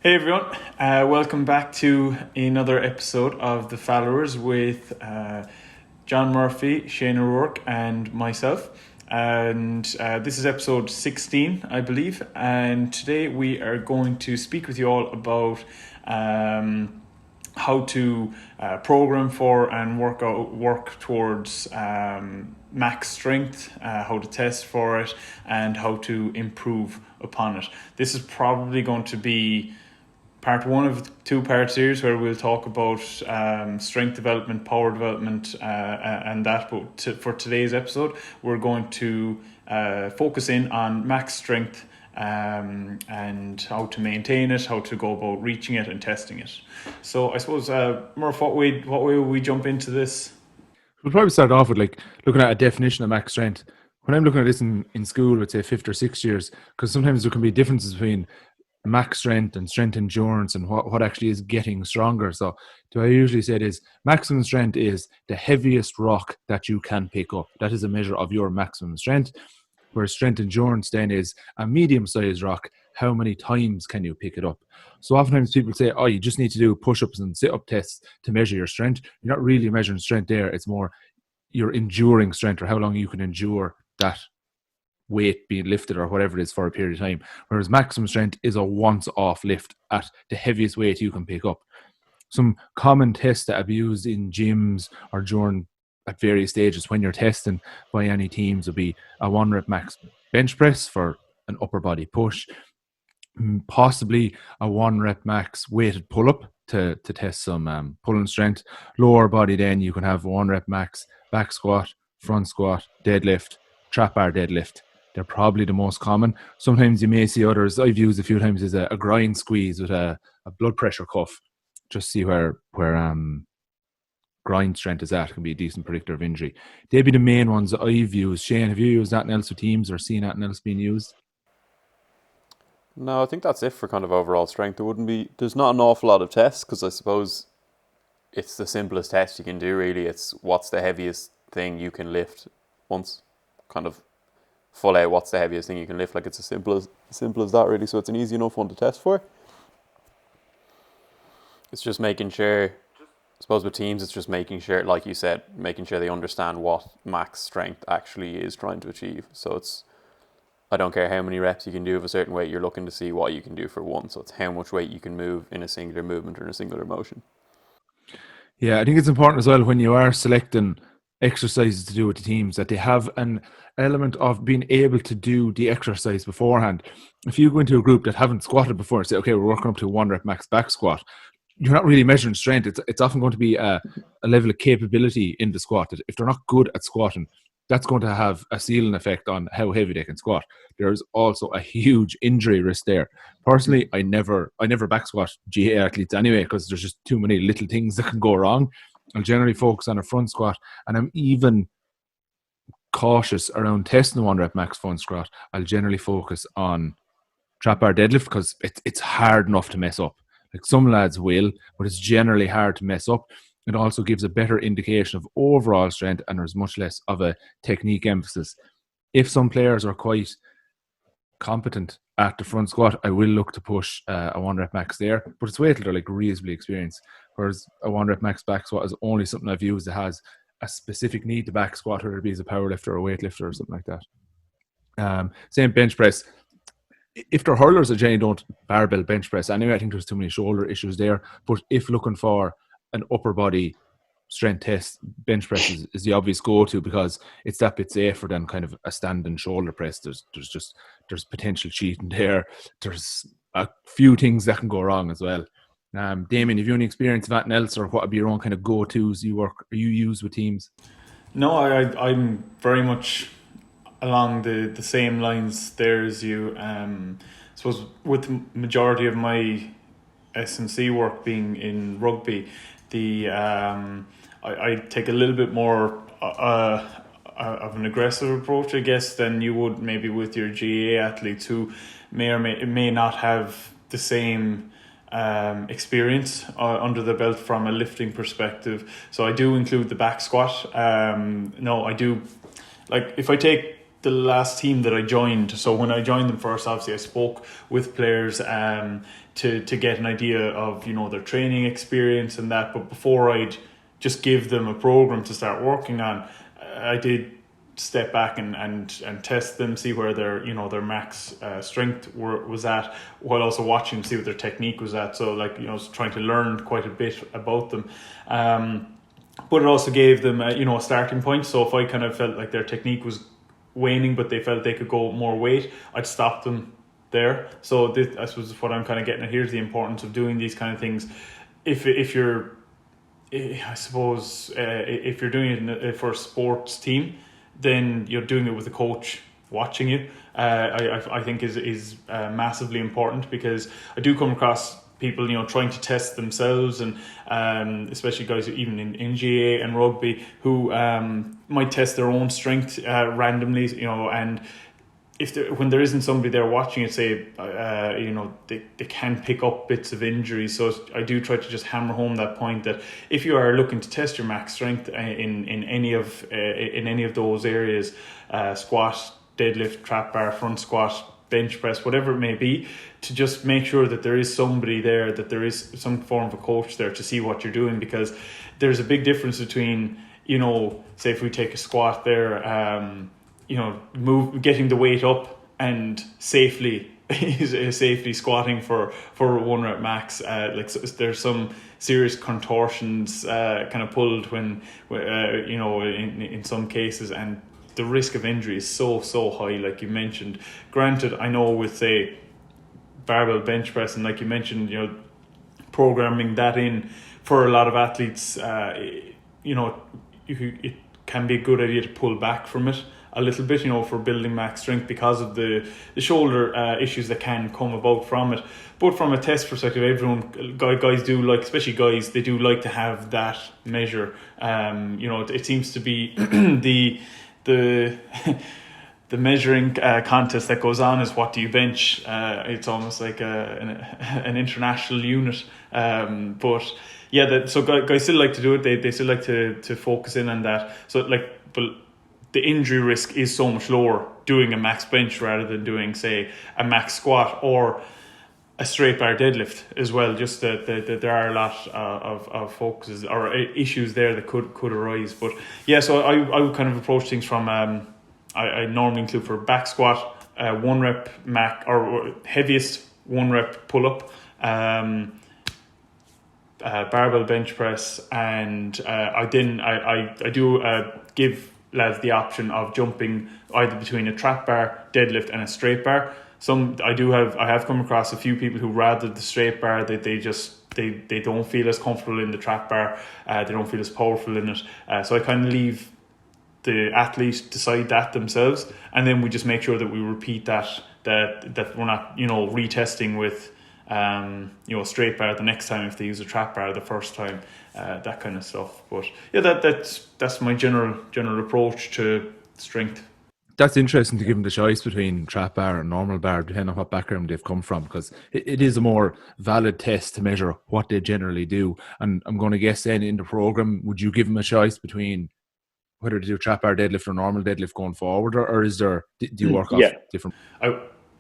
Hey everyone, welcome back to another episode of The Followers with John Murphy, Shane O'Rourke, and myself. And this is episode 16, I believe. And today we are going to speak with you all about how to program for and work towards max strength, how to test for it, and how to improve upon it. This is probably going to be part one of the two-part series where we'll talk about strength development, power development, and that. But for today's episode, we're going to focus in on max strength and how to maintain it, how to go about reaching it and testing it. So I suppose, Murph, what way will we jump into this? We'll probably start off with looking at a definition of max strength. When I'm looking at this in school, let's say fifth or sixth years, because sometimes there can be differences between max strength and strength endurance and what actually is getting stronger. So the way I usually say it is maximum strength is the heaviest rock that you can pick up. That is a measure of your maximum strength. Whereas strength endurance then is a medium-sized rock. How many times can you pick it up? So oftentimes people say, oh, you just need to do push-ups and sit-up tests to measure your strength. You're not really measuring strength there. It's more your enduring strength or how long you can endure that weight being lifted or whatever it is for a period of time. Whereas maximum strength is a once-off lift at the heaviest weight you can pick up. Some common tests that are used in gyms or during at various stages when you're testing by any teams would be a 1 rep max bench press for an upper body push, possibly a 1 rep max weighted pull-up to test some pulling strength. Lower body then you can have 1 rep max back squat, front squat, deadlift, trap bar deadlift. They're probably the most common. Sometimes you may see others I've used a few times is a grind squeeze with a blood pressure cuff. Just see where grind strength is at. It can be a decent predictor of injury. They'd be the main ones that I've used. Shane, have you used anything else with teams or seen anything else being used? No, I think that's it for kind of overall strength. There's not an awful lot of tests because I suppose it's the simplest test you can do, really. It's what's the heaviest thing you can lift once, kind of full out, what's the heaviest thing you can lift. Like, it's as simple as that, really. So it's an easy enough one to test for. It's just making sure, I suppose with teams, it's just making sure, like you said, making sure they understand what max strength actually is trying to achieve. So I don't care how many reps you can do of a certain weight, you're looking to see what you can do for one. So it's how much weight you can move in a singular movement or in a singular motion. Yeah, I think it's important as well when you are selecting exercises to do with the teams that they have an element of being able to do the exercise beforehand. If you go into a group that haven't squatted before and say, okay, we're working up to 1 rep max back squat, you're not really measuring strength. It's often going to be a level of capability in the squat. If they're not good at squatting, that's going to have a ceiling effect on how heavy they can squat. There's also a huge injury risk there. Personally, I never back squat GA athletes anyway because there's just too many little things that can go wrong. I'll generally focus on a front squat, and I'm even cautious around testing the 1 rep max front squat. I'll generally focus on trap bar deadlift because it's hard enough to mess up. Like, some lads will, but it's generally hard to mess up. It also gives a better indication of overall strength, and there's much less of a technique emphasis. If some players are quite competent at the front squat, I will look to push a 1 rep max there, but it's wait till they're like reasonably experienced. Whereas a 1 rep max back squat is only something I've used that has a specific need to back squat, whether it be as a power lifter or a weightlifter or something like that. Same bench press. If they're hurlers, I generally don't barbell bench press anyway. I think there's too many shoulder issues there. But if looking for an upper body strength test, bench press is the obvious go-to because it's that bit safer than kind of a standing shoulder press. There's potential cheating there. There's a few things that can go wrong as well. Damien, have you any experience of anything else, or what would be your own kind of go-tos you use with teams? No, I'm very much along the same lines there as you. I suppose with the majority of my S&C work being in rugby, I take a little bit more of an aggressive approach, I guess, than you would maybe with your GA athletes who may not have the same experience under the belt from a lifting perspective. So I do include the back squat. No, I do. Like, if I take the last team that I joined. So when I joined them first, obviously I spoke with players to get an idea of, you know, their training experience and that. But before I'd just give them a program to start working on, I did step back and test them, see where their, you know, their max strength was at, while also watching to see what their technique was at. So like, you know, trying to learn quite a bit about them. But it also gave them you know, a starting point. So if I kind of felt like their technique was waning, but they felt they could go more weight, I'd stop them there. So this, I suppose what I'm kind of getting at here is the importance of doing these kind of things. If you're, I suppose, if you're doing it for a sports team, then you're doing it with a coach watching you. I think is massively important, because I do come across people, you know, trying to test themselves, and especially guys even in GA and rugby who might test their own strength randomly, you know, and if when there isn't somebody there watching it, say, you know, they can pick up bits of injuries. So I do try to just hammer home that point that if you are looking to test your max strength in any of those areas, squat, deadlift, trap bar, front squat, bench press, whatever it may be, to just make sure that there is somebody there, that there is some form of a coach there to see what you're doing, because there's a big difference between, you know, say if we take a squat there, you know, getting the weight up and safely squatting for 1 rep max. Like there's some serious contortions kind of pulled when you know, in some cases, and the risk of injury is so high, like you mentioned. Granted, I know with, say, barbell bench press, and like you mentioned, you know, programming that in for a lot of athletes, you know, it can be a good idea to pull back from it a little bit, you know, for building max strength, because of the shoulder issues that can come about from it. But from a test perspective, everyone, guys do like, especially guys, they do like to have that measure. You know, it seems to be the measuring contest that goes on is, what do you bench? It's almost like an international unit. But yeah, so guys still like to do it. They still like to focus in on that. So like, but the injury risk is so much lower doing a max bench rather than doing, say, a max squat or a straight bar deadlift as well. Just that there are a lot of focuses or issues there that could arise. But yeah, so I would kind of approach things from I normally include for back squat 1 rep max or heaviest 1 rep pull up, barbell bench press, and I do give lads the option of jumping either between a trap bar, deadlift, and a straight bar. I have come across a few people who rather the straight bar, that they don't feel as comfortable in the trap bar, they don't feel as powerful in it. So I kind of leave the athlete decide that themselves, and then we just make sure that we repeat that we're not, you know, retesting with you know, straight bar the next time if they use a trap bar the first time, that kind of stuff. But yeah, that's my general approach to strength. That's interesting to give them the choice between trap bar and normal bar, depending on what background they've come from, because it is a more valid test to measure what they generally do. And I'm going to guess then in the program, would you give them a choice between whether to do trap bar deadlift or normal deadlift going forward, or is there, do you work off different?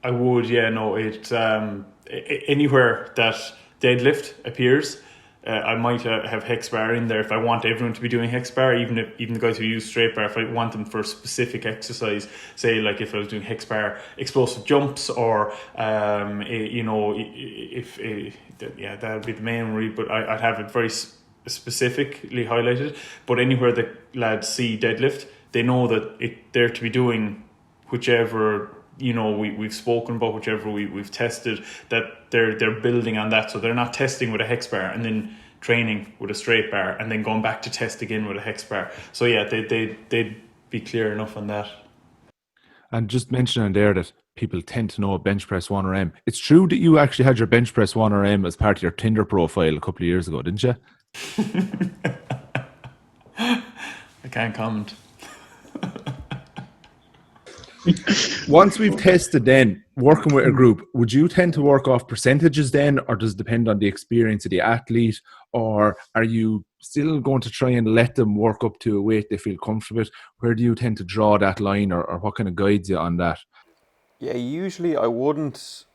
I would, yeah, no, it's anywhere that deadlift appears, I might have hex bar in there if I want everyone to be doing hex bar, even the guys who use straight bar, if I want them for a specific exercise, say like if I was doing hex bar explosive jumps, or you know, yeah, that would be the main read, but I'd have it very specifically highlighted. But anywhere that lads see deadlift, they know that they're to be doing whichever, you know, we've spoken about, whichever we've tested, that they're building on that. So they're not testing with a hex bar and then training with a straight bar and then going back to test again with a hex bar. So yeah, they'd be clear enough on that. And just mentioning there that people tend to know bench press 1RM. It's true that you actually had your bench press 1RM as part of your Tinder profile a couple of years ago, didn't you? I can't comment. Once we've tested then, working with a group, would you tend to work off percentages then, or does it depend on the experience of the athlete, or are you still going to try and let them work up to a weight they feel comfortable with? Where do you tend to draw that line, or what kind of guides you on that? Yeah, usually I wouldn't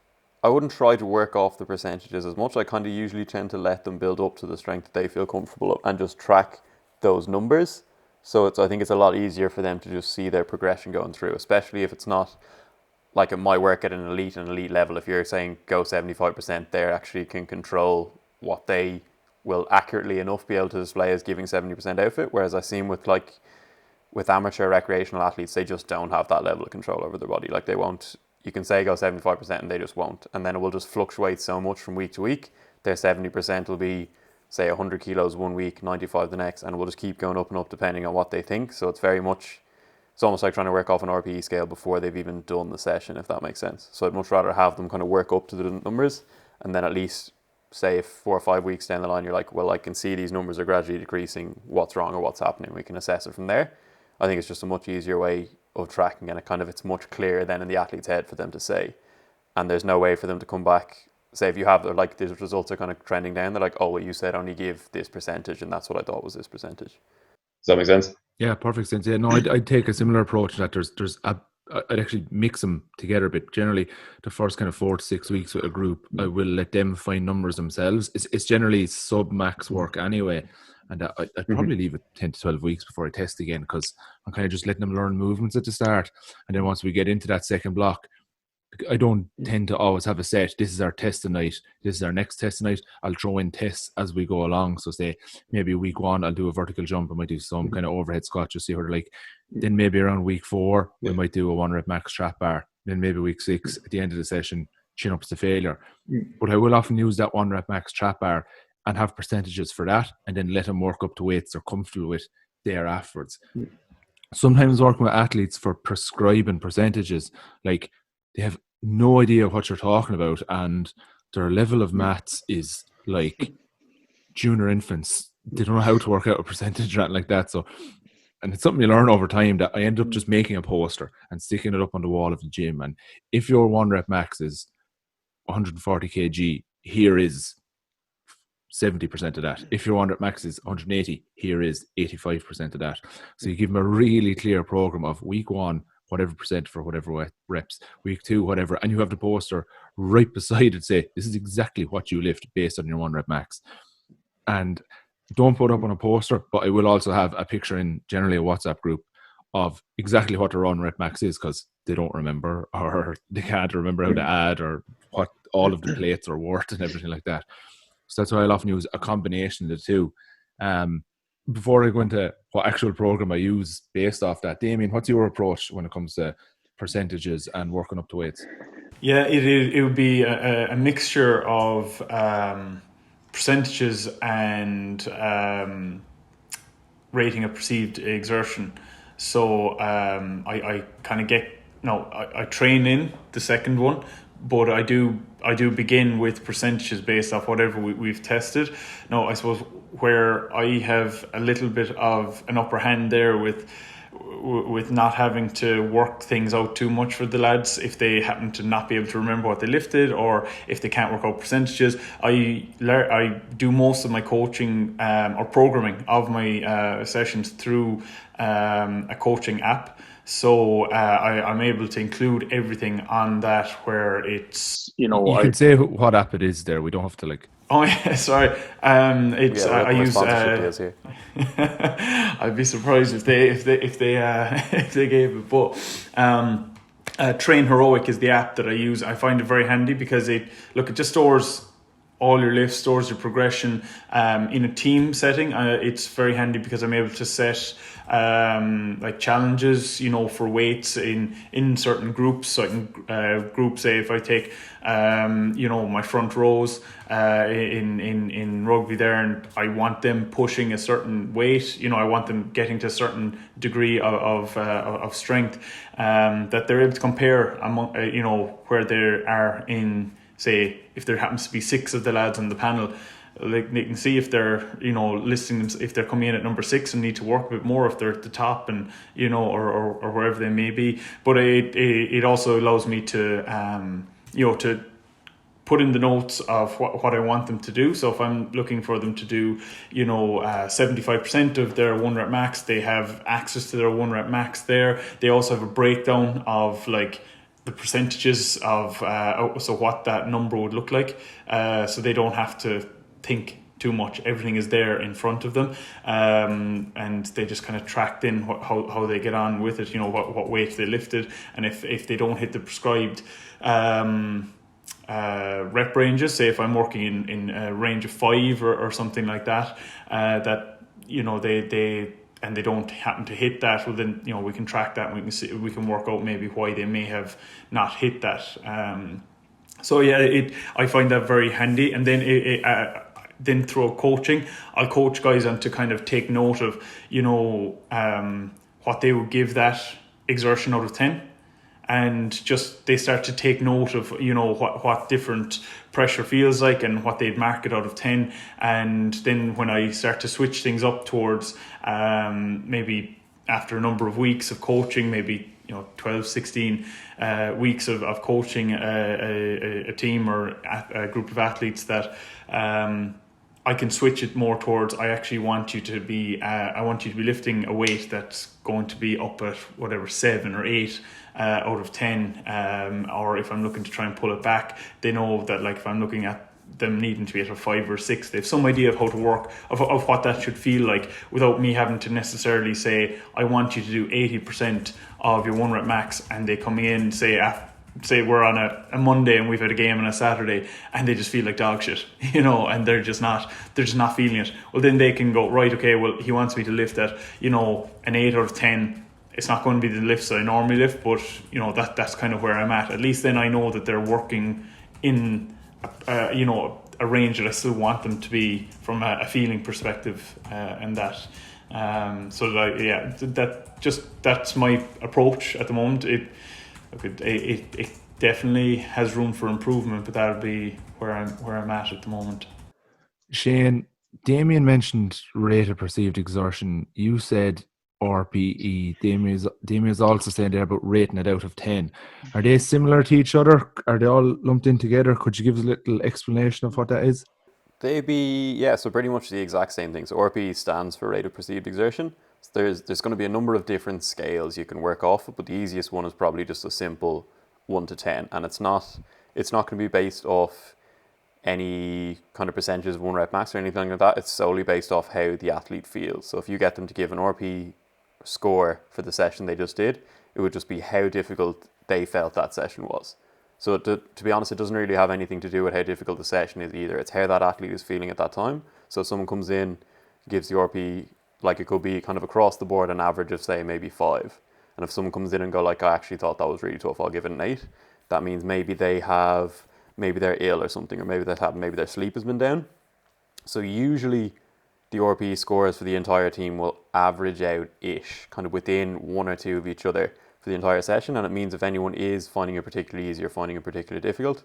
try to work off the percentages as much. I kind of usually tend to let them build up to the strength that they feel comfortable of and just track those numbers. So I think it's a lot easier for them to just see their progression going through, especially if it's not like it might work at an elite level. If you're saying go 75%, they actually can control what they will accurately enough be able to display as giving 70% outfit. Whereas I seen with amateur recreational athletes, they just don't have that level of control over their body. Like they won't. You can say go 75% and they just won't, and then it will just fluctuate so much from week to week. Their 70% will be say 100 kilos one week, 95 the next, and it will just keep going up and up depending on what they think. So it's almost like trying to work off an RPE scale before they've even done the session, if that makes sense. So I'd much rather have them kind of work up to the numbers, and then at least say if 4 or 5 weeks down the line you're like, well, I can see these numbers are gradually decreasing, what's wrong or what's happening, we can assess it from there. I think it's just a much easier way of tracking, and it's much clearer then in the athlete's head for them to say, and there's no way for them to come back. Say if you have like the results are kind of trending down, they're like, oh well, you said only give this percentage, and that's what I thought was this percentage. Does that make sense? Yeah, perfect sense. Yeah, no, I'd take a similar approach to that. I'd actually mix them together a bit. Generally, the first kind of 4 to 6 weeks with a group, I will let them find numbers themselves. It's generally sub max work anyway, and I'd probably leave it 10 to 12 weeks before I test again, because I'm kind of just letting them learn movements at the start, and then once we get into that second block, I don't tend to always have a set. This is our test tonight. This is our next test tonight. I'll throw in tests as we go along. So say maybe week 1, I'll do a vertical jump. I might do some kind of overhead squat, just see what they're like. Then maybe around week 4, we might do a 1 rep max trap bar. Then maybe week 6, at the end of the session, chin ups to failure. But I will often use that 1 rep max trap bar and have percentages for that, and then let them work up to weights they're comfortable with there afterwards. Sometimes working with athletes for prescribing percentages, like they have no idea what you're talking about, and their level of maths is like junior infants. They don't know how to work out a percentage or anything like that. So, and it's something you learn over time, that I end up just making a poster and sticking it up on the wall of the gym. And if your 1 rep max is 140 kg, here is 70% of that. If your 1 rep max is 180, here is 85% of that. So you give them a really clear program of week 1, whatever percent for whatever reps, week 2, whatever, and you have the poster right beside it, say, this is exactly what you lift based on your 1 rep max. And don't put up on a poster, but I will also have a picture in generally a WhatsApp group of exactly what their 1 rep max is, because they don't remember, or they can't remember how to add, or what all of the plates are worth and everything like that. So that's why I'll often use a combination of the two. Before I go into what actual program I use based off that, Damien, what's your approach when it comes to percentages and working up to weights? Yeah, it would be a mixture of percentages and rating a perceived exertion. So I kind of I train in the second one, but I do begin with percentages based off whatever we've tested. Now, I suppose where I have a little bit of an upper hand there with not having to work things out too much for the lads, if they happen to not be able to remember what they lifted, or if they can't work out percentages, I do most of my coaching or programming of my sessions through a coaching app. So I'm able to include everything on that, where it's, you can say what app it is there. We don't have to like. Oh yeah, sorry. It's I use. Deals here. I'd be surprised if they if they gave it, but Train Heroic is the app that I use. I find it very handy because it just stores all your lifts, stores your progression in a team setting. It's very handy because I'm able to set like challenges, for weights in certain groups. So I can group, say, if I take my front rows in rugby there, and I want them pushing a certain weight, I want them getting to a certain degree of strength, that they're able to compare among where they are in, say, if there happens to be 6 of the lads on the panel, like they can see if they're, you know, listing them, if they're coming in at number 6 and need to work a bit more, if they're at the top, and you know, or wherever they may be. But it also allows me to you know, to put in the notes of what I want them to do. So if I'm looking for them to do, you know, 75% of their 1 rep max, they have access to their 1 rep max there. They also have a breakdown of like the percentages of so what that number would look like, so they don't have to think too much. Everything is there in front of them, and they just kind of tracked in how they get on with it, you know, what weight they lifted, and if they don't hit the prescribed rep ranges, say if I'm working in a range of 5 or something like that, that, you know, they don't happen to hit that, well then, you know, we can track that, and we can work out maybe why they may have not hit that. So yeah, I find that very handy. And then then through coaching, I'll coach guys on to kind of take note of, you know, what they would give that exertion out of 10. And just they start to take note of, you know, what different pressure feels like and what they'd mark it out of 10. And then when I start to switch things up towards maybe after a number of weeks of coaching, maybe, you know, 12, 16 weeks of coaching a team or a group of athletes, that I can switch it more towards, I actually want you to be I want you to be lifting a weight that's going to be up at whatever 7 or 8 out of 10, or if I'm looking to try and pull it back, they know that, like, if I'm looking at them needing to be at a 5 or 6, they have some idea of how to work, of what that should feel like, without me having to necessarily say, I want you to do 80% of your 1 rep max, and they come in, say we're on a Monday and we've had a game on a Saturday, and they just feel like dog shit, you know, and they're just not feeling it. Well, then they can go, right, okay, well, he wants me to lift at, you know, an 8 out of 10. It's not going to be the lifts that I normally lift, but, you know, that's kind of where I'm at least. Then I know that they're working in you know, a range that I still want them to be from a feeling perspective, and that so that that's my approach at the moment. It definitely has room for improvement, but that would be where I'm at the moment. Shane, Damien mentioned rate of perceived exertion. You said RPE. Damien's also saying there about rating it out of 10. Are they similar to each other? Are they all lumped in together? Could you give us a little explanation of what that is? So pretty much the exact same thing. So RPE stands for rate of perceived exertion. So there's going to be a number of different scales you can work off of, but the easiest one is probably just a simple 1 to 10, and it's not going to be based off any kind of percentages of 1 rep max or anything like that. It's solely based off how the athlete feels. So if you get them to give an RPE score for the session they just did, it would just be how difficult they felt that session was. So to be honest, it doesn't really have anything to do with how difficult the session is either. It's how that athlete is feeling at that time. So if someone comes in, gives the RPE, like, it could be kind of across the board an average of, say, maybe 5. And if someone comes in and go, like, I actually thought that was really tough, I'll give it an 8. That means maybe they're ill or something, or maybe their sleep has been down. So usually the RPE scores for the entire team will average out-ish, kind of within 1 or 2 of each other for the entire session. And it means if anyone is finding it particularly easy or finding it particularly difficult,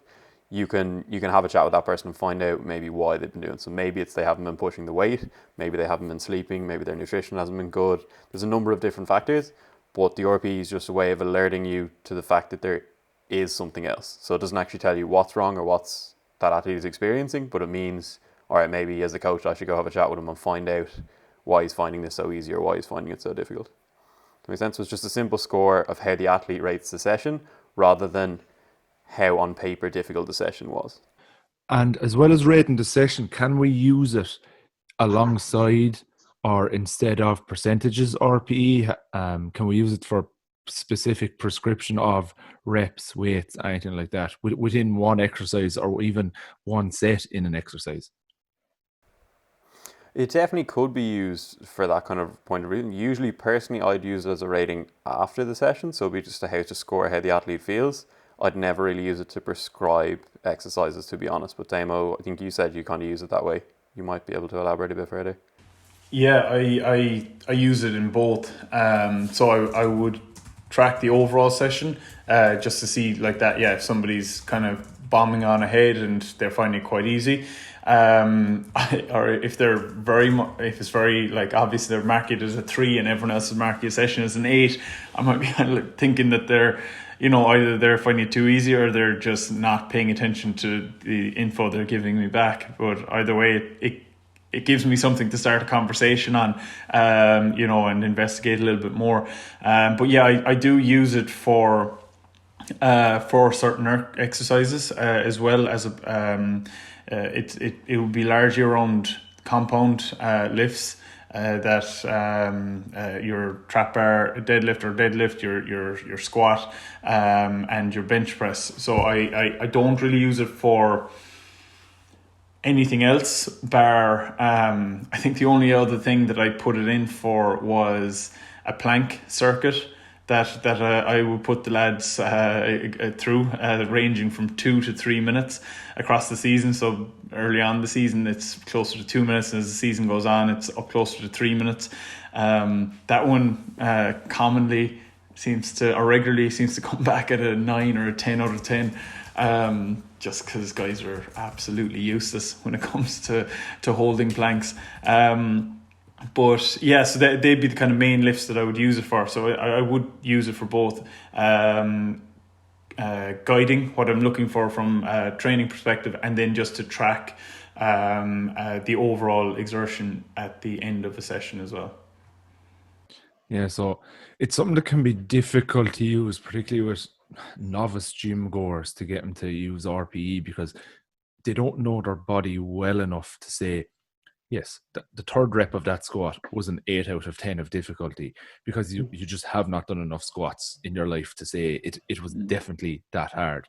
you can have a chat with that person and find out maybe why they've been doing. So maybe it's they haven't been pushing the weight, maybe they haven't been sleeping, maybe their nutrition hasn't been good. There's a number of different factors, but the RPE is just a way of alerting you to the fact that there is something else. So it doesn't actually tell you what's wrong or what's that athlete is experiencing, but it means, all right, maybe as a coach I should go have a chat with him and find out why he's finding this so easy or why he's finding it so difficult. Does that make sense? So it's just a simple score of how the athlete rates the session rather than how on paper difficult the session was. And as well as rating the session, can we use it alongside or instead of percentages RPE? Can we use it for specific prescription of reps, weights, anything like that within one exercise or even one set in an exercise? It definitely could be used for that kind of point of view. Usually, personally, I'd use it as a rating after the session, so it'd be just how to score how the athlete feels. I'd never really use it to prescribe exercises, to be honest. But Damo, I think you said you kind of use it that way. You might be able to elaborate a bit further. Yeah, I use it in both. So I would track the overall session just to see, like, that. Yeah, if somebody's kind of bombing on ahead and they're finding it quite easy. Or if they're if it's very like obvious they're marking it as a 3 and everyone else is marking a session as an 8, I might be thinking that they're, either they're finding it too easy or they're just not paying attention to the info they're giving me back. But either way, it gives me something to start a conversation on, and investigate a little bit more. But yeah, I do use it for certain exercises, as well as it would be largely around compound lifts, that your trap bar deadlift, your squat, and your bench press. So I don't really use it for anything else bar, I think the only other thing that I put it in for was a plank circuit that I would put the lads through, ranging from 2 to 3 minutes across the season. So early on in the season it's closer to 2 minutes, and as the season goes on it's up closer to 3 minutes. That one regularly seems to come back at a 9 or a 10 out of 10. Just because guys are absolutely useless when it comes to holding planks. But yeah, so they'd be the kind of main lifts that I would use it for. So I would use it for both guiding what I'm looking for from a training perspective, and then just to track the overall exertion at the end of a session as well. Yeah, so it's something that can be difficult to use, particularly with novice gym goers, to get them to use RPE, because they don't know their body well enough to say, yes, the third rep of that squat was an 8 out of 10 of difficulty, because you just have not done enough squats in your life to say it was definitely that hard.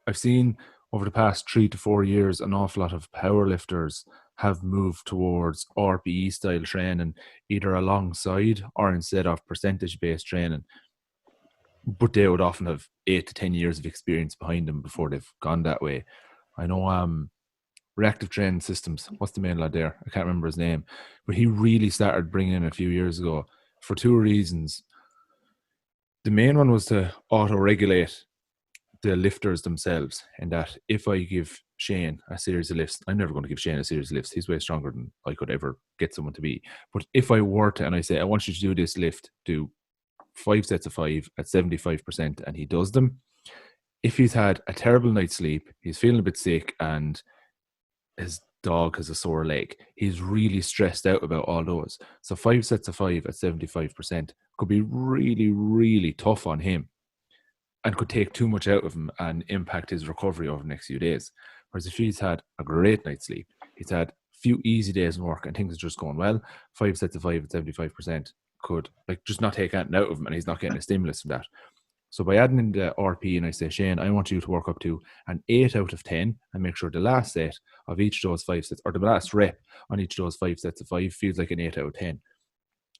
I've seen over the past 3 to 4 years an awful lot of powerlifters have moved towards RPE style training, either alongside or instead of percentage-based training. But they would often have 8 to 10 years of experience behind them before they've gone that way. I know Reactive training systems, what's the main lad there? I can't remember his name, but he really started bringing in a few years ago for 2 reasons. The main one was to auto-regulate the lifters themselves, and that if I give Shane a series of lifts, I'm never going to give Shane a series of lifts, he's way stronger than I could ever get someone to be. But if I were to, and I say, I want you to do this lift, do 5 sets of 5 at 75%, and he does them, if he's had a terrible night's sleep, he's feeling a bit sick, and his dog has a sore leg, he's really stressed out about all those. So 5 sets of 5 at 75% could be really, really tough on him, and could take too much out of him and impact his recovery over the next few days. Whereas if he's had a great night's sleep, he's had a few easy days in work and things are just going well, 5 sets of 5 at 75% could just not take anything out of him, and he's not getting a stimulus from that. So by adding in the RP, and I say, Shane, I want you to work up to an 8 out of 10 and make sure the last set of each of those 5 sets, or the last rep on each of those 5 sets of 5 feels like an 8 out of 10.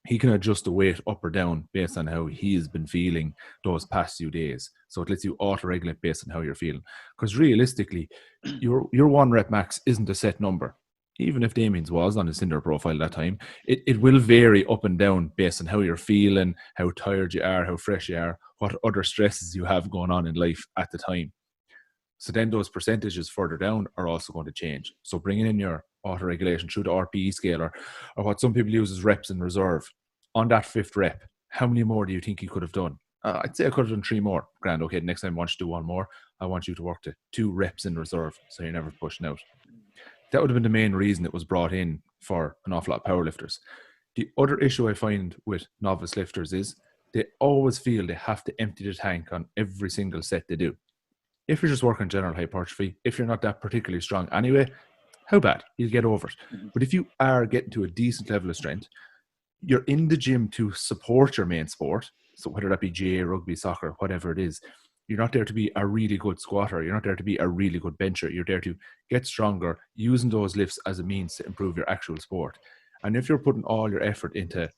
He can adjust the weight up or down based on how he has been feeling those past few days. So it lets you auto-regulate based on how you're feeling. Because realistically, your 1 rep max isn't a set number. Even if Damien's was on his Tinder profile that time, it will vary up and down based on how you're feeling, how tired you are, how fresh you are, what other stresses you have going on in life at the time. So then those percentages further down are also going to change. So bringing in your auto-regulation through the RPE scale, or what some people use as reps in reserve, on that 5th rep, how many more do you think you could have done? I'd say I could have done 3 more. Grand, okay, next time I want you to do 1 more. I want you to work to 2 reps in reserve, so you're never pushing out. That would have been the main reason it was brought in for an awful lot of powerlifters. The other issue I find with novice lifters is they always feel they have to empty the tank on every single set they do. If you're just working general hypertrophy, if you're not that particularly strong anyway, how bad? You'll get over it. But if you are getting to a decent level of strength, you're in the gym to support your main sport. So whether that be GA, rugby, soccer, whatever it is, you're not there to be a really good squatter. You're not there to be a really good bencher. You're there to get stronger, using those lifts as a means to improve your actual sport. And if you're putting all your effort into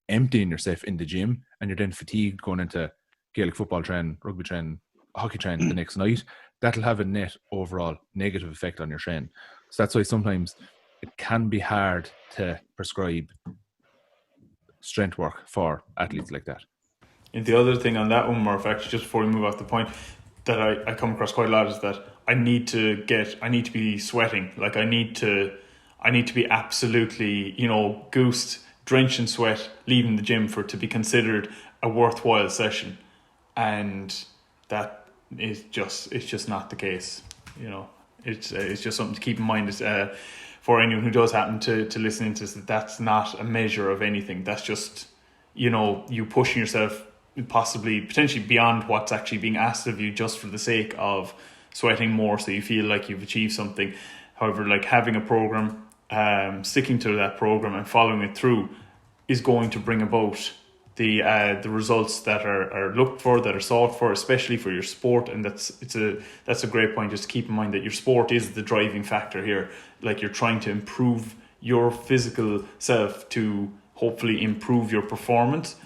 emptying yourself in the gym, and you're then fatigued going into Gaelic football training, rugby training, hockey training the next night, that'll have a net overall negative effect on your training. So that's why sometimes it can be hard to prescribe strength work for athletes like that. And the other thing on that one, Murph, actually, just before we move off the point, that I come across quite a lot is that I need to be sweating. Like I need to be absolutely, goosed, drenched in sweat, leaving the gym for it to be considered a worthwhile session. And that is it's just not the case. It's just something to keep in mind. For anyone who does happen to listen into this, that's not a measure of anything. That's just, you pushing yourself potentially beyond what's actually being asked of you just for the sake of sweating more so you feel like you've achieved something. However, like having a program, sticking to that program and following it through is going to bring about the results that are looked for, that are sought for, especially for your sport. And that's a great point. Just keep in mind that your sport is the driving factor here. Like you're trying to improve your physical self to hopefully improve your performance,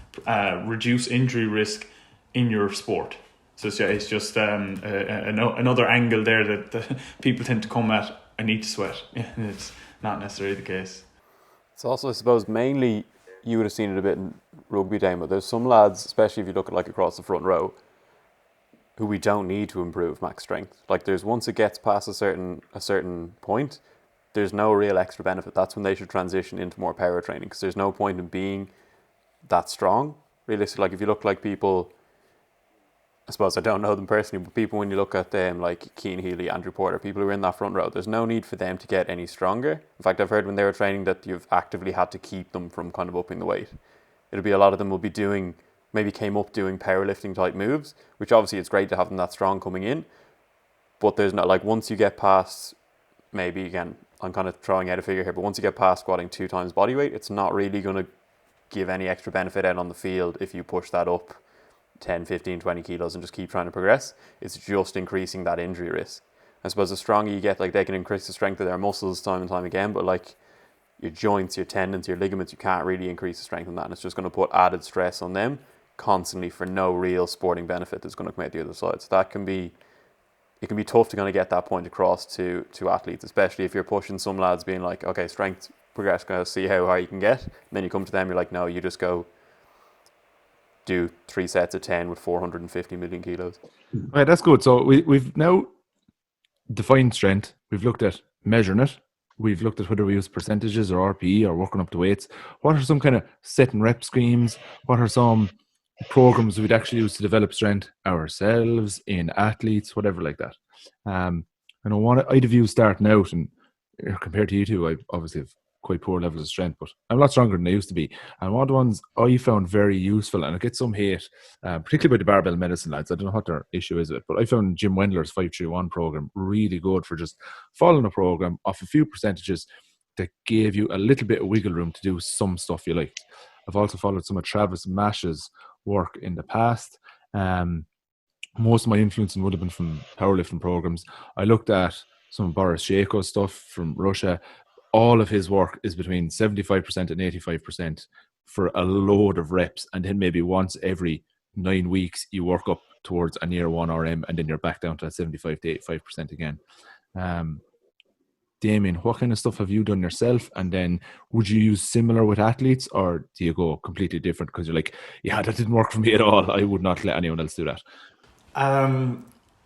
reduce injury risk in your sport. So it's just another angle there that people tend to come at. I need to sweat. It's not necessarily the case. It's also, I suppose, mainly you would have seen it a bit in rugby time, but there's some lads, especially if you look at like across the front row, who we don't need to improve max strength. Like there's once it gets past a certain point, there's no real extra benefit. That's when they should transition into more power training, because there's no point in being that strong. Realistically, like if you look like people, I suppose I don't know them personally, but people when you look at them like Keane Healy, Andrew Porter, people who are in that front row, there's no need for them to get any stronger. In fact, I've heard when they were training that you've actively had to keep them from kind of upping the weight. It'll be a lot of them will be maybe came up doing powerlifting type moves, which obviously it's great to have them that strong coming in, but there's not, like once you get past, maybe again, I'm kind of throwing out a figure here, but once you get past squatting 2 times body weight, it's not really going to give any extra benefit out on the field if you push that up 10, 15, 20 kilos and just keep trying to progress. It's just increasing that injury risk. I suppose the stronger you get, like they can increase the strength of their muscles time and time again, but like your joints, your tendons, your ligaments, you can't really increase the strength on that, and it's just going to put added stress on them constantly for no real sporting benefit that's going to come out the other side. So it can be tough to kind of get that point across to athletes, especially if you're pushing some lads being like, okay, strength progress, going to see how high you can get, and then you come to them, you're like, no, you just go do 3 sets of 10 with 450 million kilos. Right, that's good. So we've now defined strength. We've looked at measuring it. We've looked at whether we use percentages or RPE or working up the weights. What are some kind of set and rep schemes? What are some programs we'd actually use to develop strength ourselves in athletes, whatever like that? I know I'd have you starting out, and compared to you two, I obviously have quite poor levels of strength, but I'm a lot stronger than I used to be. And one of the ones I found very useful, and I get some hate, particularly by the barbell medicine lads. I don't know what their issue is with it, but I found Jim Wendler's 531 program really good for just following a program off a few percentages that gave you a little bit of wiggle room to do some stuff you liked. I've also followed some of Travis Mash's work in the past. Most of my influencing would have been from powerlifting programs. I looked at some of Boris Shako's stuff from Russia. All of his work is between 75% and 85% for a load of reps, and then maybe once every 9 weeks you work up towards a near 1 RM, and then you're back down to 75 to 85% again. Damien, what kind of stuff have you done yourself? And then would you use similar with athletes, or do you go completely different because you're like, yeah, that didn't work for me at all, I would not let anyone else do that?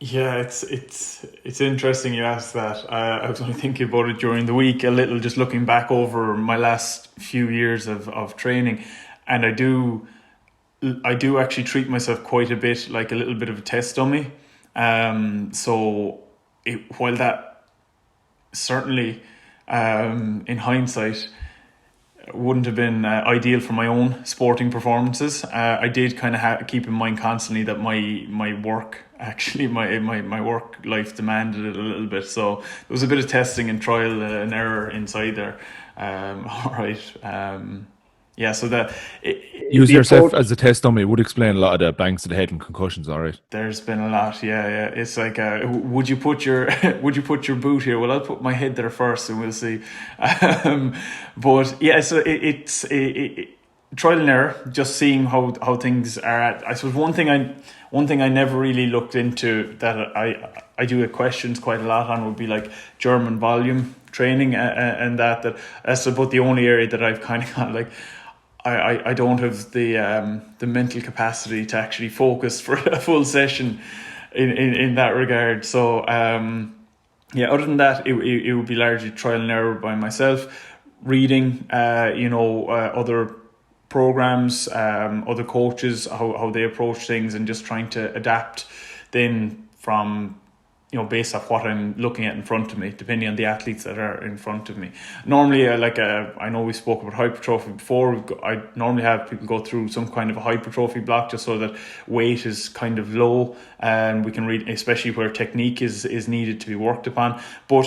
Yeah, it's interesting you asked that. I was only thinking about it during the week a little, just looking back over my last few years of training, and I do actually treat myself quite a bit like a little bit of a test dummy. While that certainly, in hindsight, wouldn't have been ideal for my own sporting performances, I did kind of keep in mind constantly that my work, actually my work life demanded it a little bit, so there was a bit of testing and trial and error inside there. All right. Yeah, so use yourself as a test dummy would explain a lot of the bangs to the head and concussions. All right, there's been a lot. Yeah. It's like, would you put your boot here? Well, I'll put my head there first, and we'll see. But yeah, so it's trial and error, just seeing how things are at. I suppose one thing I never really looked into that I do get questions quite a lot on would be like German volume training, and that's about the only area that I've kind of got like. I don't have the mental capacity to actually focus for a full session in that regard. So yeah, other than that, it would be largely trial and error by myself, reading, other programs, other coaches, how they approach things, and just trying to adapt then from, based off what I'm looking at in front of me, depending on the athletes that are in front of me. Normally, I know we spoke about hypertrophy before. I normally have people go through some kind of a hypertrophy block, just so that weight is kind of low, and we can read, especially where technique is needed to be worked upon. But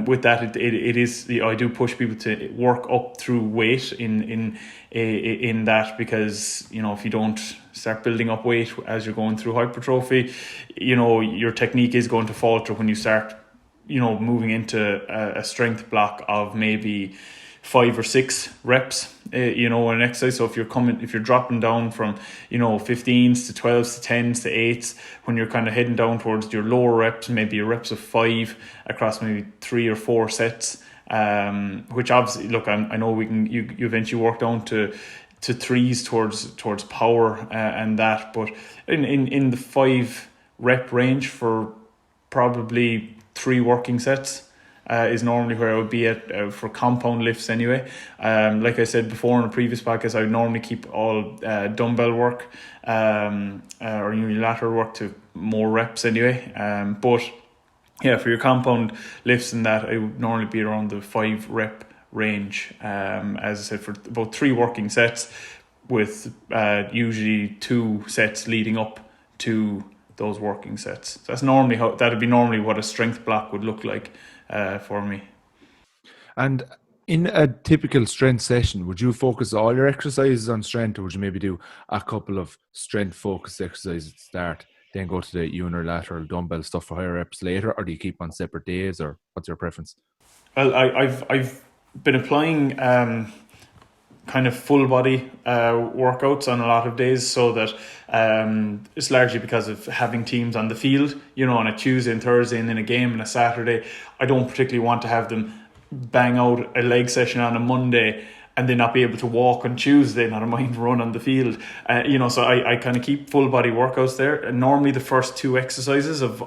with that, it is, I do push people to work up through weight in that, because if you don't start building up weight as you're going through hypertrophy, your technique is going to falter when you start moving into a strength block of maybe 5 or 6 reps, in an exercise. So if you're dropping down from 15s to 12s to 10s to 8s, when you're kind of heading down towards your lower reps, maybe your reps of 5 across maybe 3 or 4 sets, which obviously, look, I know you eventually work down to 3s towards power, and that, but in the 5 rep range for probably 3 working sets is normally where I would be at for compound lifts anyway. Like I said before in a previous podcast, I would normally keep all dumbbell work or unilateral work to more reps anyway. But yeah, for your compound lifts and that, I would normally be around the 5 rep range. As I said, for about 3 working sets, with usually 2 sets leading up to those working sets. So that'd be normally what a strength block would look like for me. And in a typical strength session, would you focus all your exercises on strength, or would you maybe do a couple of strength focused exercises at the start, then go to the unilateral dumbbell stuff for higher reps later, or do you keep on separate days, or what's your preference? Well, I've been applying kind of full body workouts on a lot of days, so that it's largely because of having teams on the field, on a Tuesday and Thursday, and then a game on a Saturday. I don't particularly want to have them bang out a leg session on a Monday and then not be able to walk on Tuesday, not mind run on the field. So I kind of keep full body workouts there. And normally the first 2 exercises of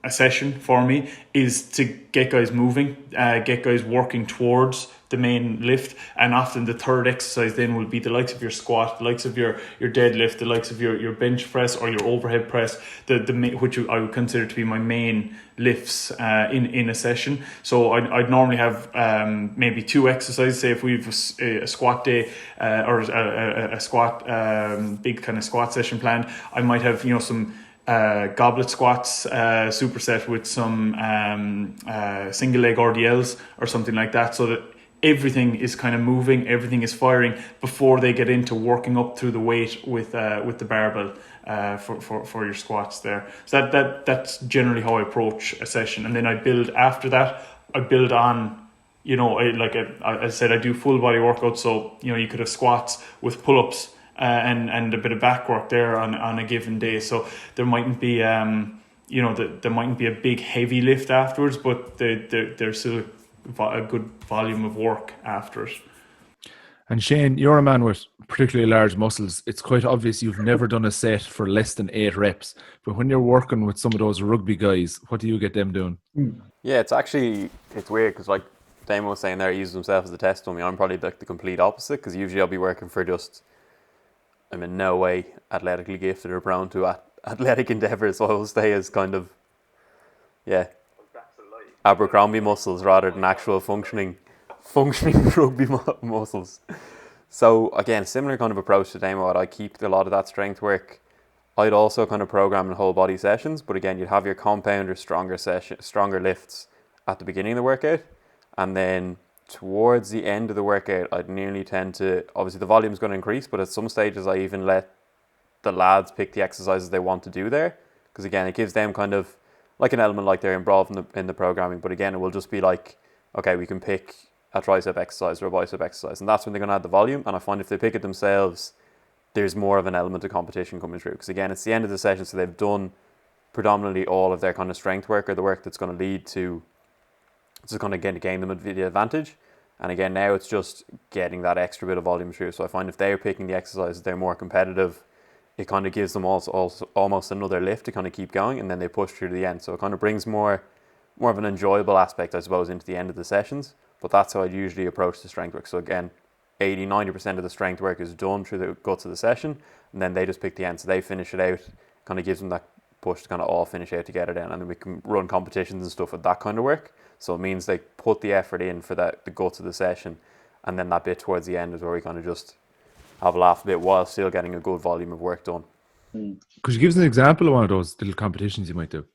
a session for me is to get guys moving, get guys working towards the main lift, and often the third exercise then will be the likes of your squat, the likes of your deadlift, the likes of your bench press or your overhead press, which I would consider to be my main lifts in a session. So I'd normally have maybe 2 exercises. Say if we've a squat day or a squat big kind of squat session planned, I might have some goblet squats superset with some single leg RDLs or something like that, so that everything is kind of moving, everything is firing before they get into working up through the weight with the barbell for your squats there. So that's generally how I approach a session. And then I build after that. I build on, I said, I do full body workouts. So you could have squats with pull-ups and a bit of back work there on a given day. So there mightn't be there mightn't be a big heavy lift afterwards, but there's still a good volume of work after it. And Shane, you're a man with particularly large muscles. It's quite obvious you've never done a set for less than 8 reps. But when you're working with some of those rugby guys, what do you get them doing? Yeah, it's weird, because like Damon was saying there, he uses himself as a test dummy. I'm probably like the complete opposite, because usually I'll be working for I'm in no way athletically gifted or prone to athletic endeavours, so I will stay as kind of, Abercrombie muscles rather than actual functioning rugby muscles. So again, similar kind of approach to Damo. I keep a lot of that strength work. I'd also kind of program in whole body sessions, but again, you'd have your compound or stronger lifts at the beginning of the workout, and then towards the end of the workout, I'd nearly tend to, obviously the volume's going to increase, but at some stages I even let the lads pick the exercises they want to do there, because again, it gives them kind of like an element like they're involved in the programming. But again, it will just be like, okay, we can pick a tricep exercise or a bicep exercise, and that's when they're going to add the volume. And I find if they pick it themselves, there's more of an element of competition coming through, because again, it's the end of the session, so they've done predominantly all of their kind of strength work, or the work that's going to lead to, it's just going to gain them the advantage. And again, now it's just getting that extra bit of volume through. So I find if they're picking the exercises, they're more competitive it kind of gives them also almost another lift to kind of keep going, and then they push through to the end. So it kind of brings more of an enjoyable aspect, I suppose, into the end of the sessions. But that's how I'd usually approach the strength work. So again, 80-90% of the strength work is done through the guts of the session, and then they just pick the end. So they finish it out, kind of gives them that push to kind of all finish out together then, and then we can run competitions and stuff with that kind of work. So it means they put the effort in for the guts of the session, and then that bit towards the end is where we kind of just have a laugh a bit while still getting a good volume of work done. Could you give us an example of one of those little competitions you might do?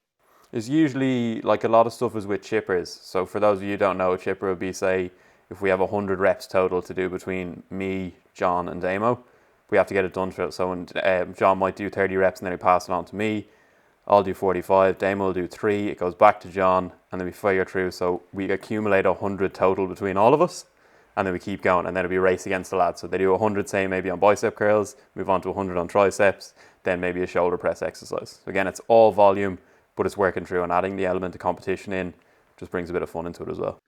It's usually, like, a lot of stuff is with chippers. So for those of you who don't know, a chipper would be, say, if we have 100 reps total to do between me, John and Damo, we have to get it done for it. So John might do 30 reps and then he pass it on to me. I'll do 45, Damo will do 3, it goes back to John, and then we fire through. So we accumulate 100 total between all of us, and then we keep going, and then it'll be a race against the lads. So they do 100, say, maybe on bicep curls, move on to 100 on triceps, then maybe a shoulder press exercise. So again, it's all volume, but it's working through, and adding the element of competition in just brings a bit of fun into it as well.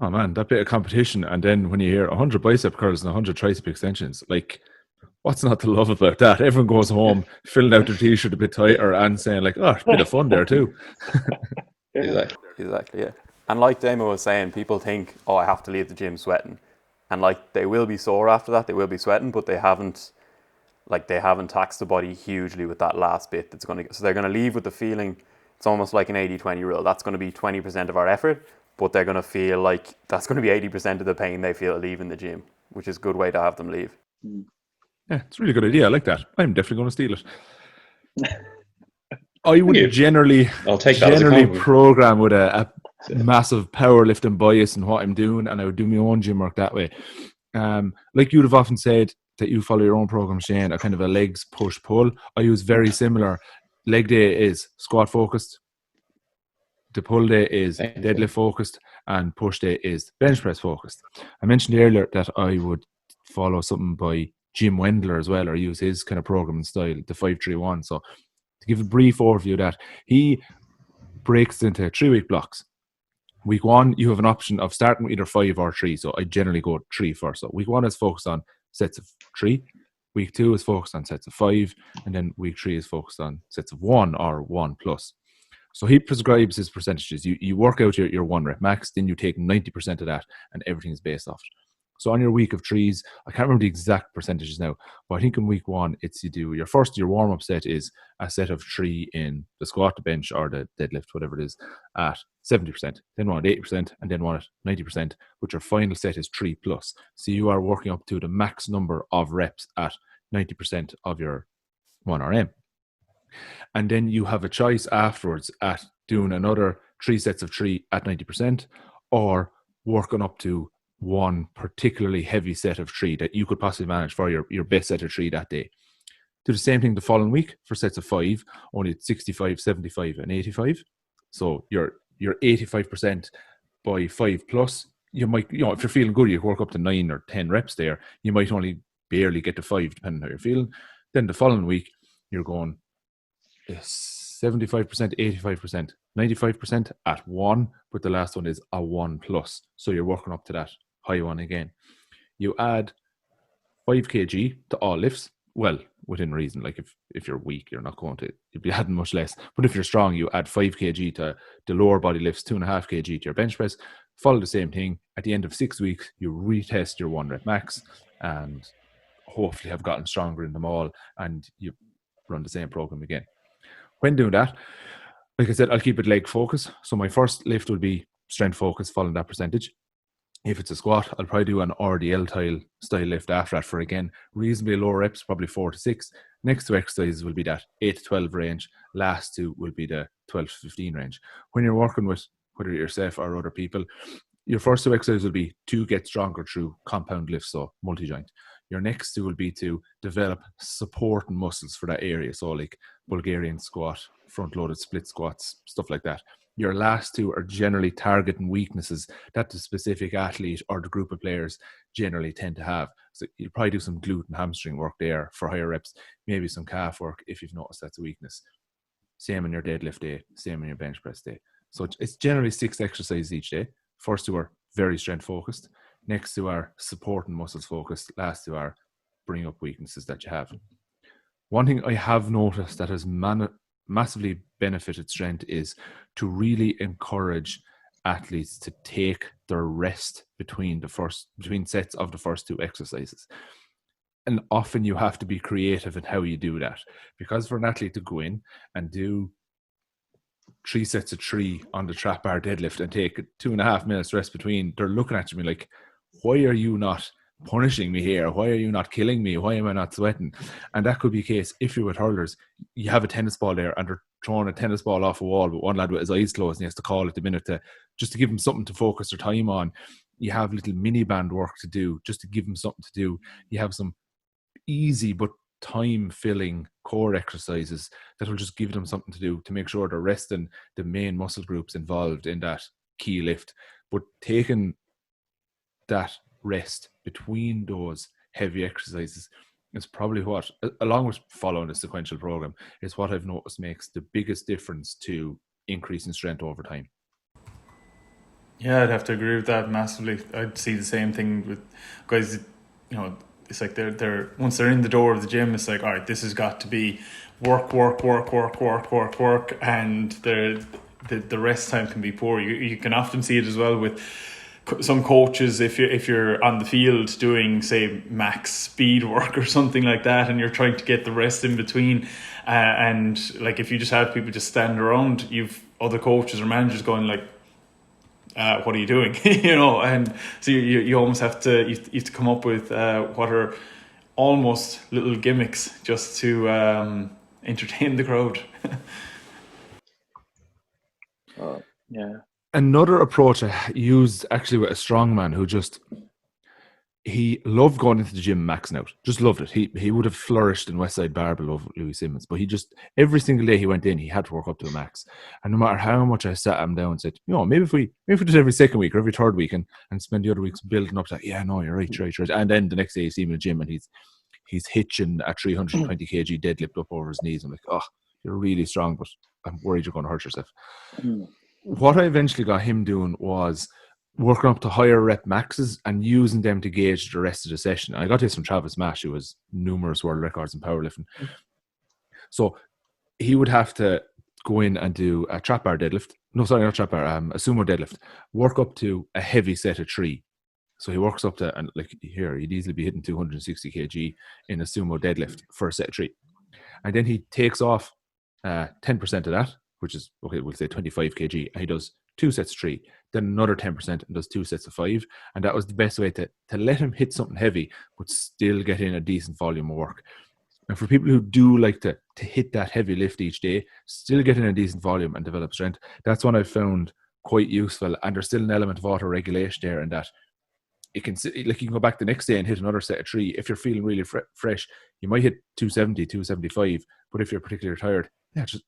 Oh man, that bit of competition, and then when you hear 100 bicep curls and 100 tricep extensions, like, what's not to love about that? Everyone goes home filling out their t-shirt a bit tighter and saying like, oh, a bit of fun there too. Exactly, yeah. And like Damo was saying, people think, oh, I have to leave the gym sweating. And like, they will be sore after that, they will be sweating, but they haven't taxed the body hugely with that last bit that's going to, so they're going to leave with the feeling, it's almost like an 80-20 rule. That's going to be 20% of our effort, but they're going to feel like that's going to be 80% of the pain they feel leaving the gym, which is a good way to have them leave. Yeah, it's a really good idea. I like that. I'm definitely going to steal it. I would generally program with a massive powerlifting bias in what I'm doing, and I would do my own gym work that way. Like you'd have often said that you follow your own program, Shane, a kind of a legs push pull. I use very similar. Leg day is squat focused. The pull day is deadlift focused, and push day is bench press focused. I mentioned earlier that I would follow something by Jim Wendler as well, or use his kind of programming style, the 5-3-1. So to give a brief overview of that, he breaks into 3-week blocks. Week 1, you have an option of starting with either 5 or 3. So I generally go 3 first. So week 1 is focused on sets of 3. Week 2 is focused on sets of 5. And then week 3 is focused on sets of 1 or 1 plus. So he prescribes his percentages. You work out your 1 rep max, then you take 90% of that, and everything's based off it. So on your week of 3s, I can't remember the exact percentages now, but I think in week 1, it's you do your warm-up set is a set of 3 in the squat, the bench, or the deadlift, whatever it is, at 70%, then one at 80%, and then one at 90%, but your final set is 3 plus. So you are working up to the max number of reps at 90% of your 1RM. And then you have a choice afterwards at doing another 3 sets of 3 at 90%, or working up to one particularly heavy set of 3 that you could possibly manage for your best set of 3 that day. Do the same thing the following week for sets of 5, only at 65, 75, and 85. So your 85% by 5 plus, you might, if you're feeling good, you work up to 9 or 10 reps there. You might only barely get to 5, depending on how you're feeling. Then the following week, you're going 75%, 85%, 95% at 1, but the last one is a 1 plus. So you're working up to that high one again. You add 5 kg to all lifts. Well, within reason. Like if you're weak, you're not going to, you'll be adding much less. But if you're strong, you add 5 kg to the lower body lifts, 2.5 kg to your bench press. Follow the same thing. At the end of 6 weeks, you retest your 1 rep max and hopefully have gotten stronger in them all, and you run the same program again. When doing that, like I said, I'll keep it leg focus. So my first lift will be strength focus, following that percentage. If it's a squat, I'll probably do an RDL style lift after that for, again, reasonably low reps, probably 4 to 6. Next 2 exercises will be that 8 to 12 range. Last 2 will be the 12 to 15 range. When you're working with whether yourself or other people, your first 2 exercises will be to get stronger through compound lifts, so multi-joint. Your next 2 will be to develop supporting muscles for that area, so like Bulgarian squat, front-loaded split squats, stuff like that. Your last 2 are generally targeting weaknesses that the specific athlete or the group of players generally tend to have. So you'll probably do some glute and hamstring work there for higher reps, maybe some calf work if you've noticed that's a weakness. Same on your deadlift day, same on your bench press day. So it's generally 6 exercises each day. First 2 are very strength focused. Next 2 are supporting muscles focused. Last 2 are bring up weaknesses that you have. one thing I have noticed that has massively benefited strength is to really encourage athletes to take their rest between sets of the first two exercises. And often you have to be creative in how you do that, because for an athlete to go in and do 3 sets of 3 on the trap bar deadlift and take 2.5 minutes rest between, they're looking at me like, why are you not punishing me here? Why are you not killing me? Why am I not sweating? And that could be the case if you're with hurlers. You have a tennis ball there and they're throwing a tennis ball off a wall with one lad with his eyes closed and he has to call at the minute just to give him something to focus their time on. You have little mini band work to do just to give them something to do. You have some easy but time-filling core exercises that will just give them something to do to make sure they're resting the main muscle groups involved in that key lift. But taking that rest between those heavy exercises is probably what, along with following a sequential program, is what I've noticed makes the biggest difference to increasing strength over time. Yeah, I'd have to agree with that massively. I'd see the same thing with guys, it's like they're once they're in the door of the gym, it's like, all right, this has got to be work, and the rest time can be poor. You can often see it as well with some coaches. If you're on the field doing, say, max speed work or something like that, and you're trying to get the rest in between, and like if you just have people just stand around, you've other coaches or managers going like, what are you doing? And so you almost have to come up with what are almost little gimmicks just to entertain the crowd. Yeah. Another approach I used actually with a strongman who he loved going into the gym maxing out. Just loved it. He would have flourished in Westside Barbell over Louis Simmons, but he just, every single day he went in, he had to work up to a max. And no matter how much I sat him down and said, maybe if we did every second week or every third week and spend the other weeks building up to that, yeah, no, you're right. And then the next day you see him in the gym and he's hitching a 320 kg deadlift up over his knees. I'm like, oh, you're really strong, but I'm worried you're going to hurt yourself. What I eventually got him doing was working up to higher rep maxes and using them to gauge the rest of the session. I got this from Travis Mash, who has numerous world records in powerlifting. So he would have to go in and do a trap bar deadlift. No, sorry, not trap bar, a sumo deadlift. Work up to a heavy set of 3. So he works up to, and like here, he'd easily be hitting 260 kg in a sumo deadlift for a set of 3. And then he takes off 10% of that, which is, okay, we'll say 25 kg, and he does 2 sets of 3, then another 10% and does 2 sets of 5. And that was the best way to let him hit something heavy, but still get in a decent volume of work. And for people who do like to hit that heavy lift each day, still get in a decent volume and develop strength, that's one I've found quite useful. And there's still an element of auto-regulation there, in that you can go back the next day and hit another set of 3. If you're feeling really fresh, you might hit 270, 275, but if you're particularly tired,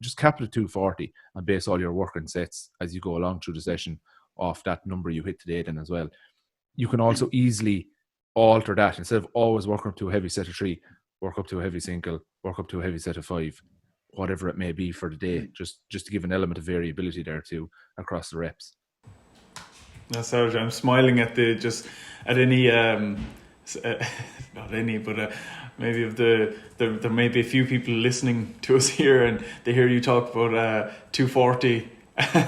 just cap it at 240 and base all your work and sets as you go along through the session off that number you hit today then as well. You can also easily alter that. Instead of always working up to a heavy set of 3, work up to a heavy single, work up to a heavy set of 5, whatever it may be for the day, just to give an element of variability there too across the reps. That's how I'm smiling at any not any, but maybe if there may be a few people listening to us here and they hear you talk about 240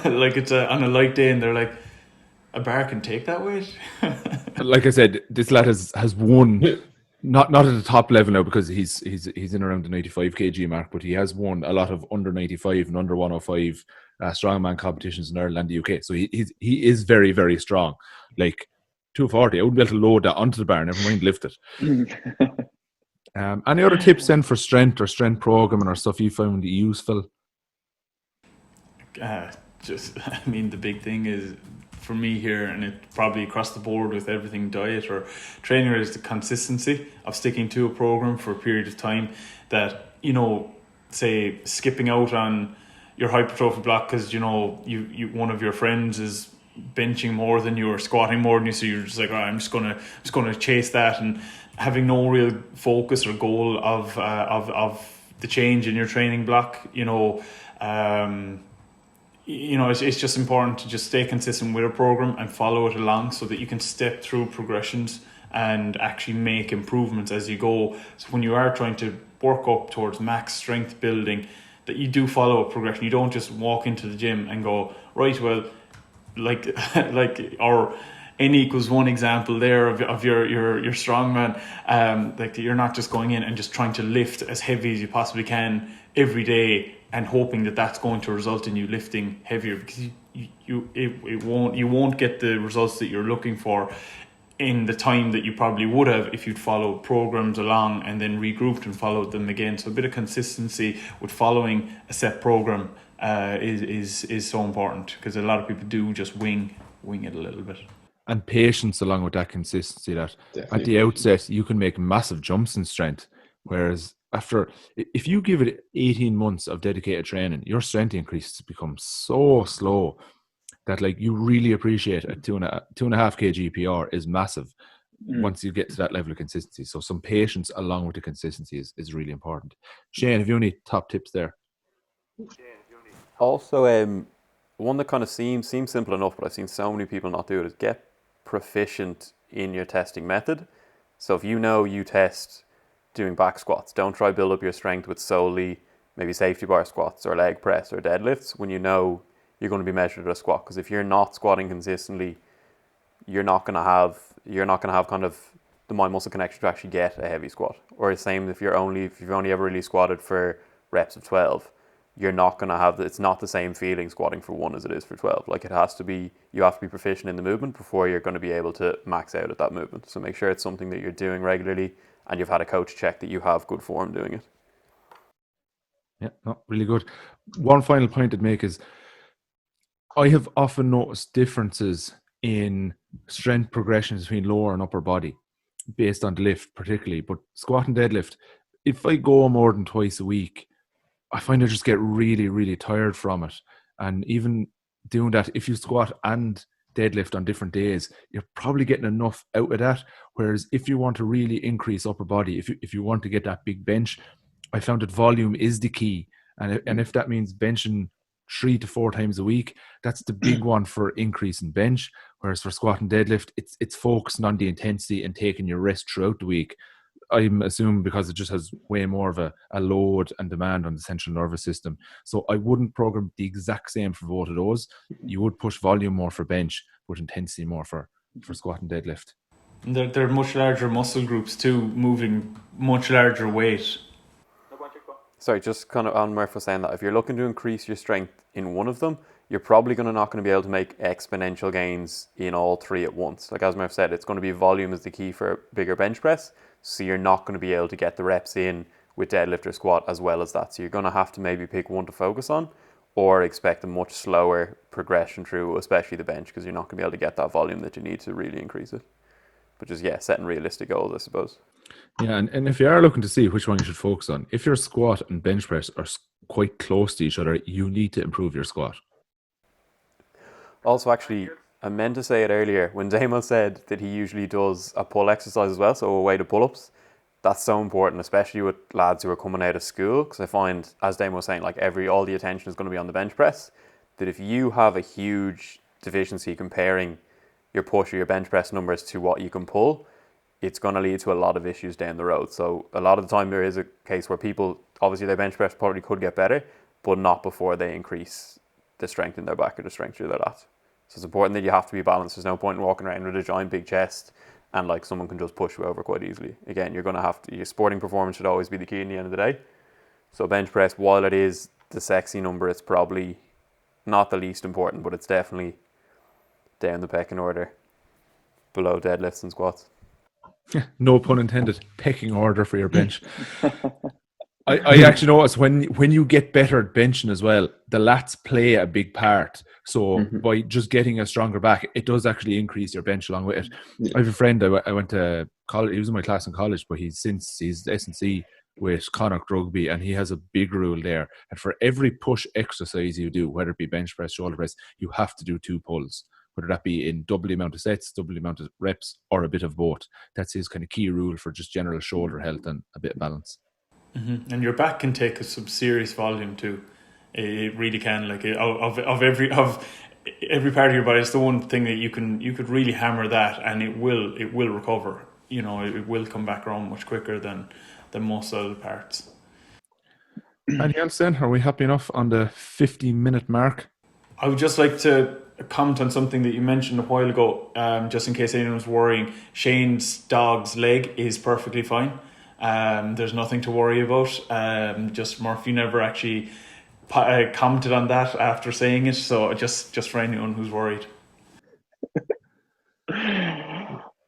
like it's on a light day, and they're like, a bar can take that weight. Like I said, this lad has won, not at the top level now because he's in around the 95 kg mark, but he has won a lot of under 95 and under 105 strongman competitions in Ireland and the UK. So he is very, very strong. Like 240, I wouldn't be able to load that onto the bar, never mind lift it. Any other tips then for strength or strength programming or stuff you found useful? The big thing is for me here, and it probably across the board with everything, diet or training, is the consistency of sticking to a program for a period of time. That, say skipping out on your hypertrophy block because you one of your friends is benching more than you or squatting more than you, so you're just like, I'm just gonna chase that, and having no real focus or goal of the change in your training block. It's just important to just stay consistent with a program and follow it along so that you can step through progressions and actually make improvements as you go. So when you are trying to work up towards max strength building, that you do follow a progression. You don't just walk into the gym and go, right, well, like or N equals 1 example there of your strongman. Like, you're not just going in and just trying to lift as heavy as you possibly can every day and hoping that that's going to result in you lifting heavier, because you won't get the results that you're looking for in the time that you probably would have if you'd followed programs along and then regrouped and followed them again. So a bit of consistency with following a set program is so important, because a lot of people do just wing it a little bit. And patience along with that consistency, that Definitely. at the outset you can make massive jumps in strength, whereas if you give it 18 months of dedicated training, your strength increases become so slow that, like, you really appreciate a 2.5 kg PR is massive once you get to that level of consistency. So some patience along with the consistency is really important. Shane, have you any top tips there? Also, one that kind of seems simple enough, but I've seen so many people not do it, is get proficient in your testing method. So if you know you test doing back squats, don't try build up your strength with solely maybe safety bar squats or leg press or deadlifts when you know you're going to be measured at a squat. Because if you're not squatting consistently, you're not going to have kind of the mind muscle connection to actually get a heavy squat. Or the same if you've only ever really squatted for reps of 12, you're not going to have it's not the same feeling squatting for 1 as it is for 12. Like, you have to be proficient in the movement before you're going to be able to max out at that movement. So make sure it's something that you're doing regularly and you've had a coach check that you have good form doing it. Yeah, no, really good. One final point I'd make is I have often noticed differences in strength progressions between lower and upper body based on the lift particularly, but squat and deadlift, if I go more than twice a week, I find I just get really, really tired from it. And even doing that, if you squat and deadlift on different days, you're probably getting enough out of that. Whereas if you want to really increase upper body, if you want to get that big bench, I found that volume is the key. And if that means benching 3 to 4 times a week, that's the big one for increasing bench. Whereas for squat and deadlift, it's focusing on the intensity and taking your rest throughout the week. I'm assuming because it just has way more of a load and demand on the central nervous system. So I wouldn't program the exact same for both of those. You would push volume more for bench, but intensity more for squat and deadlift. And they're much larger muscle groups too, moving much larger weight. Sorry, just kind of on Murph was saying that if you're looking to increase your strength in one of them, you're probably not going to be able to make exponential gains in all 3 at once. Like as Murph said, it's going to be volume is the key for a bigger bench press. So you're not going to be able to get the reps in with deadlift or squat as well as that. So you're going to have to maybe pick one to focus on or expect a much slower progression through, especially the bench, because you're not going to be able to get that volume that you need to really increase it. But just, setting realistic goals, I suppose. Yeah, and if you are looking to see which one you should focus on, if your squat and bench press are quite close to each other, you need to improve your squat. Also, actually, I meant to say it earlier, when Damo said that he usually does a pull exercise as well, so a way to pull-ups, that's so important, especially with lads who are coming out of school, because I find, as Damo was saying, like all the attention is going to be on the bench press, that if you have a huge deficiency comparing your push or your bench press numbers to what you can pull, it's going to lead to a lot of issues down the road. So a lot of the time there is a case where people, obviously their bench press probably could get better, but not before they increase the strength in their back or the strength through their lat. So it's important that you have to be balanced. There's no point in walking around with a giant big chest and like someone can just push you over quite easily. Again, you're going to have to, your sporting performance should always be the key in the end of the day. So bench press, while it is the sexy number, it's probably not the least important, but it's definitely down the pecking order below deadlifts and squats. No pun intended. Pecking order for your bench. I actually notice when you get better at benching as well, the lats play a big part. So by just getting a stronger back, it does actually increase your bench along with it. Yeah. I have a friend, I went to college, he was in my class in college, but he's S&C with Connacht Rugby, and he has a big rule there. And for every push exercise you do, whether it be bench press, shoulder press, you have to do 2 pulls. Whether that be in double the amount of sets, double the amount of reps, or a bit of both. That's his kind of key rule for just general shoulder health and a bit of balance. Mm-hmm. And your back can take some serious volume too. It really can. Like of every part of your body, it's the one thing that you could really hammer that, and it will recover. You know, it will come back around much quicker than most other parts. Anything else then? Are we happy enough on the 50-minute mark? I would just like to comment on something that you mentioned a while ago, just in case anyone's worrying. Shane's dog's leg is perfectly fine. There's nothing to worry about. Just Murphy never actually commented on that after saying it, so just for anyone who's worried.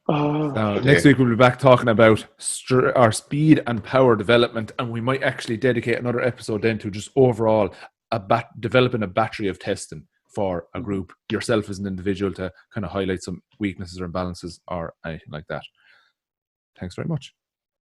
So next week we'll be back talking about our speed and power development, and we might actually dedicate another episode then to just overall developing a battery of testing for a group, yourself as an individual, to kind of highlight some weaknesses or imbalances or anything like that. Thanks very much.